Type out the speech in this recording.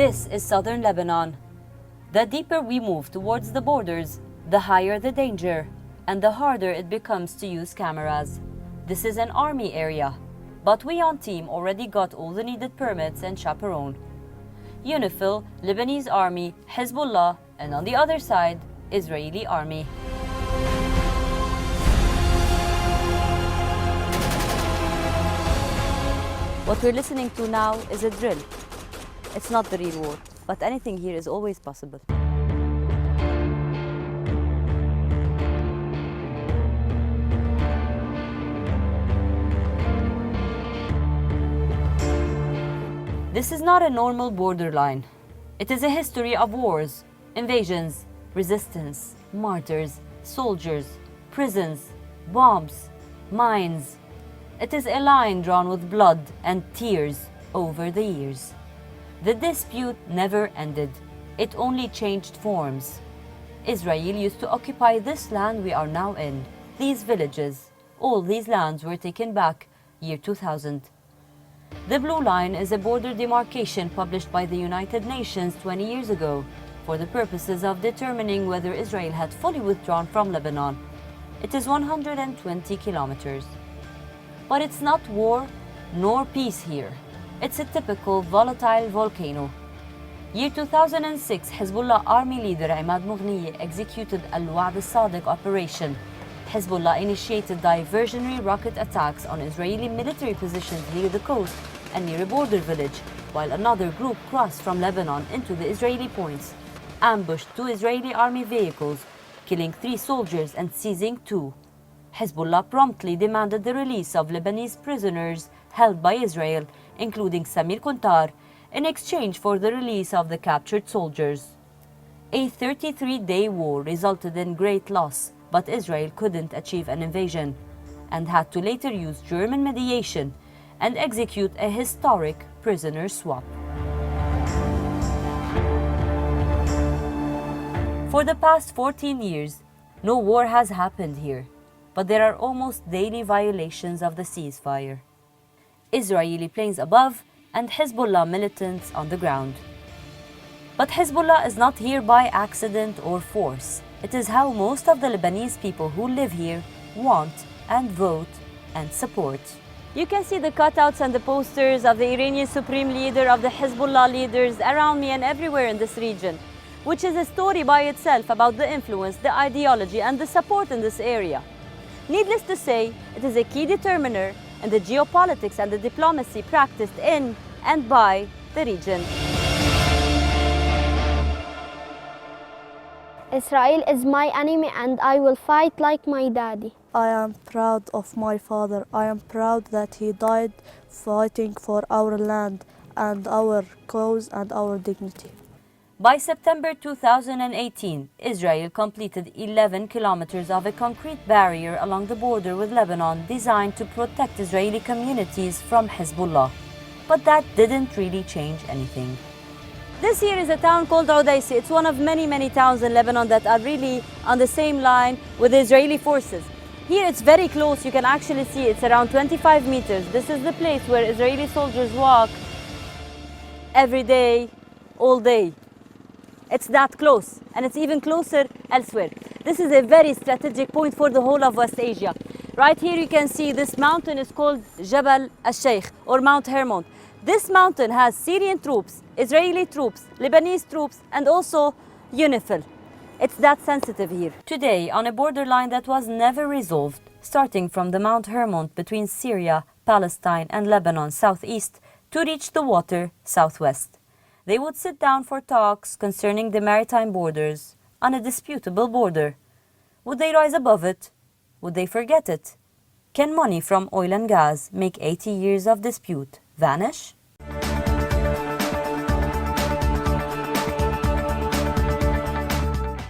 This is southern Lebanon. The deeper we move towards the borders, the higher the danger, and the harder it becomes to use cameras. This is an army area, but WION team already got all the needed permits and chaperone. UNIFIL, Lebanese army, Hezbollah, and on the other side, Israeli army. What we're listening to now is a drill. It's not the real war, but anything here is always possible. This is not a normal borderline. It is a history of wars, invasions, resistance, martyrs, soldiers, prisons, bombs, mines. It is a line drawn with blood and tears over the years. The dispute never ended. It only changed forms. Israel used to occupy this land we are now in. These villages, all these lands were taken back year 2000. The Blue Line is a border demarcation published by the United Nations 20 years ago for the purposes of determining whether Israel had fully withdrawn from Lebanon. It is 120 kilometers. But it's not war nor peace here. It's a typical volatile volcano. Year 2006, Hezbollah army leader Imad Mughniye executed Al-Wa'd al-Sadiq operation. Hezbollah initiated diversionary rocket attacks on Israeli military positions near the coast and near a border village, while another group crossed from Lebanon into the Israeli points, ambushed 2 Israeli army vehicles, killing 3 soldiers and seizing 2. Hezbollah promptly demanded the release of Lebanese prisoners held by Israel, including Samir Kuntar, in exchange for the release of the captured soldiers. A 33-day war resulted in great loss, but Israel couldn't achieve an invasion and had to later use German mediation and execute a historic prisoner swap. For the past 14 years, no war has happened here, but there are almost daily violations of the ceasefire. Israeli planes above and Hezbollah militants on the ground. But Hezbollah is not here by accident or force. It is how most of the Lebanese people who live here want and vote and support. You can see the cutouts and the posters of the Iranian Supreme Leader, of the Hezbollah leaders around me and everywhere in this region, which is a story by itself about the influence, the ideology, and the support in this area. Needless to say, it is a key determiner in the geopolitics and the diplomacy practiced in and by the region. Israel is my enemy and I will fight like my daddy. I am proud of my father. I am proud that he died fighting for our land and our cause and our dignity. By September 2018, Israel completed 11 kilometers of a concrete barrier along the border with Lebanon designed to protect Israeli communities from Hezbollah. But that didn't really change anything. This here is a town called Udaisi. It's one of many towns in Lebanon that are really on the same line with the Israeli forces. Here it's very close. You can actually see it's around 25 meters. This is the place where Israeli soldiers walk every day, all day. It's that close, and it's even closer elsewhere. This is a very strategic point for the whole of West Asia. Right here you can see this mountain is called Jabal al-Sheikh or Mount Hermon. This mountain has Syrian troops, Israeli troops, Lebanese troops, and also UNIFIL. It's that sensitive here. Today, on a borderline that was never resolved, starting from the Mount Hermon between Syria, Palestine, and Lebanon southeast to reach the water southwest. They would sit down for talks concerning the maritime borders on a disputable border. Would they rise above it? Would they forget it? Can money from oil and gas make 80 years of dispute vanish?